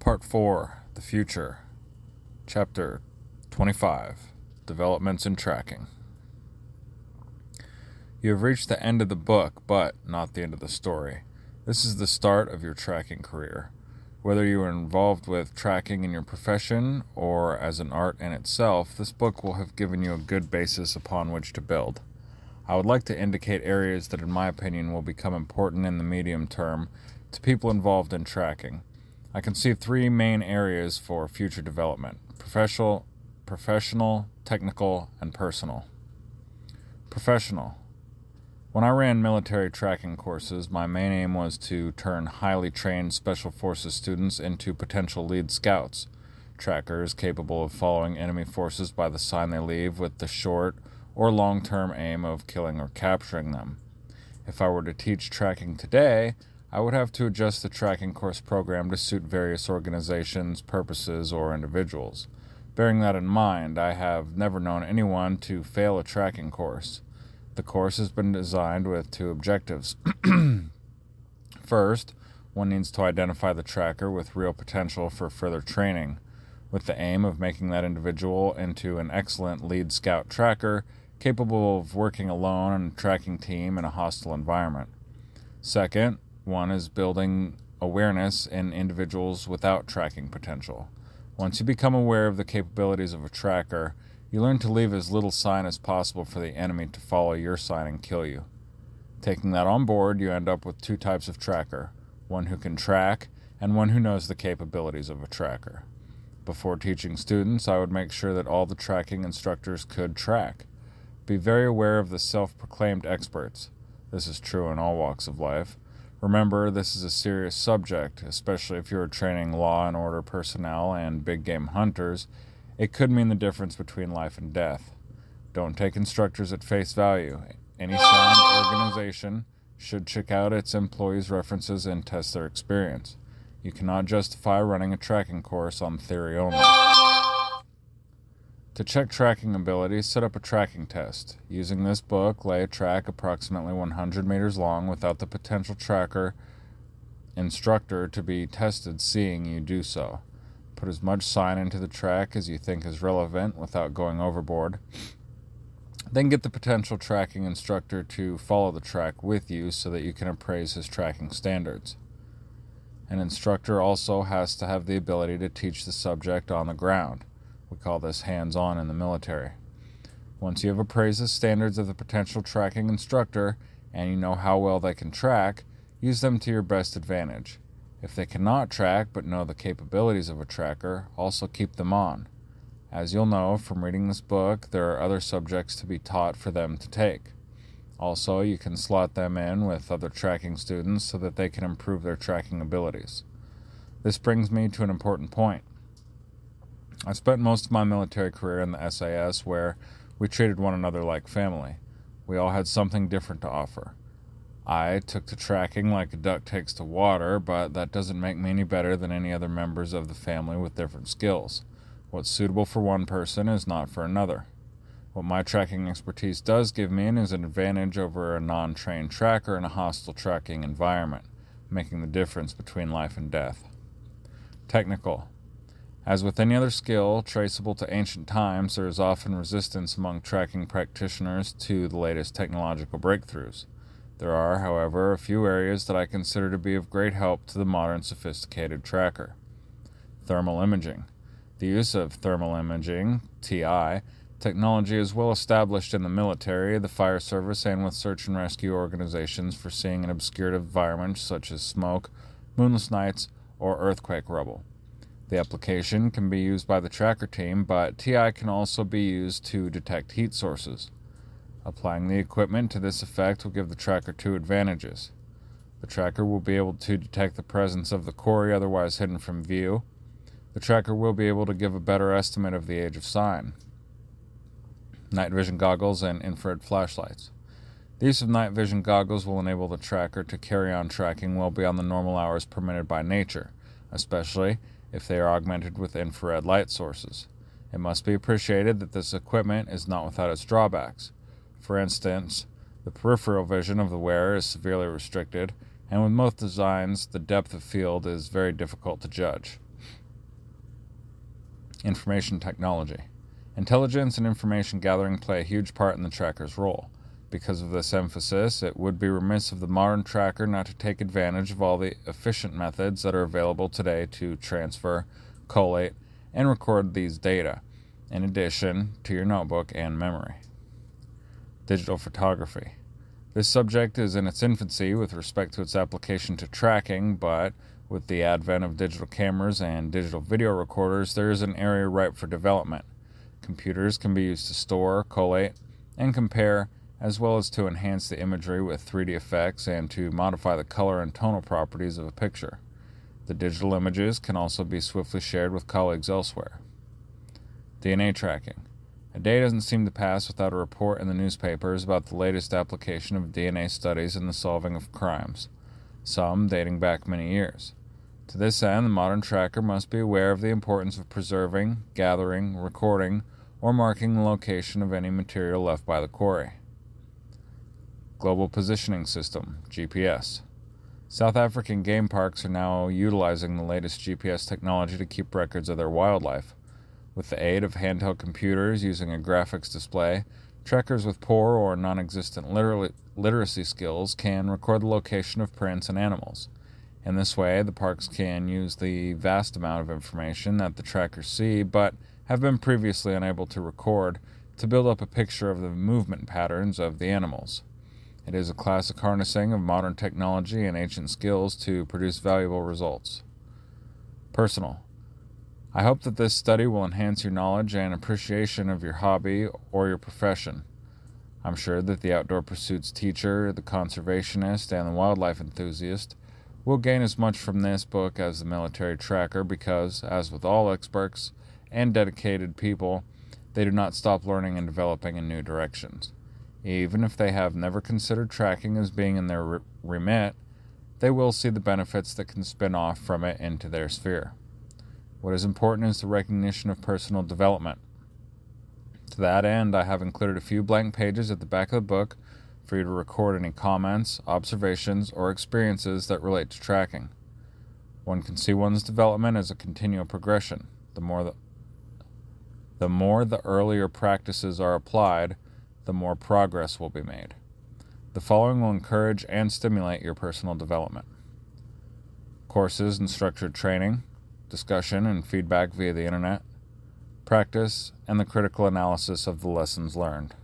Part 4, The Future, Chapter 25, Developments in Tracking. You have reached the end of the book, but not the end of the story. This is the start of your tracking career. Whether you are involved with tracking in your profession or as an art in itself, this book will have given you a good basis upon which to build. I would like to indicate areas that in my opinion will become important in the medium term to people involved in tracking. I can see three main areas for future development: professional, technical, and personal. Professional. When I ran military tracking courses, my main aim was to turn highly trained Special Forces students into potential lead scouts, trackers capable of following enemy forces by the sign they leave with the short or long-term aim of killing or capturing them. If I were to teach tracking today, I would have to adjust the tracking course program to suit various organizations, purposes, or individuals. Bearing that in mind, I have never known anyone to fail a tracking course. The course has been designed with two objectives. First, one needs to identify the tracker with real potential for further training, with the aim of making that individual into an excellent lead scout tracker capable of working alone in a tracking team in a hostile environment. Second, one is building awareness in individuals without tracking potential. Once you become aware of the capabilities of a tracker, you learn to leave as little sign as possible for the enemy to follow your sign and kill you. Taking that on board, you end up with two types of tracker: one who can track and one who knows the capabilities of a tracker. Before teaching students, I would make sure that all the tracking instructors could track. Be very aware of the self-proclaimed experts. This is true in all walks of life. Remember, this is a serious subject, especially if you are training law and order personnel and big game hunters. It could mean the difference between life and death. Don't take instructors at face value. Any sound organization should check out its employees' references and test their experience. You cannot justify running a tracking course on theory only. To check tracking ability, set up a tracking test. Using this book, lay a track approximately 100 meters long without the potential tracker instructor to be tested seeing you do so. Put as much sign into the track as you think is relevant without going overboard. Then get the potential tracking instructor to follow the track with you so that you can appraise his tracking standards. An instructor also has to have the ability to teach the subject on the ground. We call this hands-on in the military. Once you have appraised the standards of the potential tracking instructor and you know how well they can track, use them to your best advantage. If they cannot track but know the capabilities of a tracker, also keep them on. As you'll know from reading this book, there are other subjects to be taught for them to take. Also, you can slot them in with other tracking students so that they can improve their tracking abilities. This brings me to an important point. I spent most of my military career in the SAS, where we treated one another like family. We all had something different to offer. I took to tracking like a duck takes to water, but that doesn't make me any better than any other members of the family with different skills. What's suitable for one person is not for another. What my tracking expertise does give me is an advantage over a non-trained tracker in a hostile tracking environment, making the difference between life and death. Technical. As with any other skill traceable to ancient times, there is often resistance among tracking practitioners to the latest technological breakthroughs. There are, however, a few areas that I consider to be of great help to the modern sophisticated tracker. Thermal imaging. The use of thermal imaging, TI, technology is well established in the military, the fire service, and with search and rescue organizations for seeing in obscured environments such as smoke, moonless nights, or earthquake rubble. The application can be used by the tracker team, but TI can also be used to detect heat sources. Applying the equipment to this effect will give the tracker two advantages. The tracker will be able to detect the presence of the quarry otherwise hidden from view. The tracker will be able to give a better estimate of the age of sign. Night vision goggles and infrared flashlights. The use of night vision goggles will enable the tracker to carry on tracking well beyond the normal hours permitted by nature, especially if they are augmented with infrared light sources. It must be appreciated that this equipment is not without its drawbacks. For instance, the peripheral vision of the wearer is severely restricted, and with most designs, the depth of field is very difficult to judge. Information technology. Intelligence and information gathering play a huge part in the tracker's role. Because of this emphasis, it would be remiss of the modern tracker not to take advantage of all the efficient methods that are available today to transfer, collate, and record these data, in addition to your notebook and memory. Digital photography. This subject is in its infancy with respect to its application to tracking, but with the advent of digital cameras and digital video recorders, there is an area ripe for development. Computers can be used to store, collate, and compare, as well as to enhance the imagery with 3D effects and to modify the color and tonal properties of a picture. The digital images can also be swiftly shared with colleagues elsewhere. DNA tracking. A day doesn't seem to pass without a report in the newspapers about the latest application of DNA studies in the solving of crimes, some dating back many years. To this end, the modern tracker must be aware of the importance of preserving, gathering, recording, or marking the location of any material left by the quarry. Global Positioning System, GPS. South African game parks are now utilizing the latest GPS technology to keep records of their wildlife. With the aid of handheld computers using a graphics display, trackers with poor or non-existent literacy skills can record the location of prints and animals. In this way, the parks can use the vast amount of information that the trackers see but have been previously unable to record to build up a picture of the movement patterns of the animals. It is a classic harnessing of modern technology and ancient skills to produce valuable results. Personal. I hope that this study will enhance your knowledge and appreciation of your hobby or your profession. I'm sure that the outdoor pursuits teacher, the conservationist, and the wildlife enthusiast will gain as much from this book as the military tracker because, as with all experts and dedicated people, they do not stop learning and developing in new directions. Even if they have never considered tracking as being in their remit, they will see the benefits that can spin off from it into their sphere. What is important is the recognition of personal development. To that end, I have included a few blank pages at the back of the book for you to record any comments, observations, or experiences that relate to tracking. One can see one's development as a continual progression. The more the earlier practices are applied, the more progress will be made. The following will encourage and stimulate your personal development. Courses and structured training, discussion and feedback via the internet, practice, and the critical analysis of the lessons learned.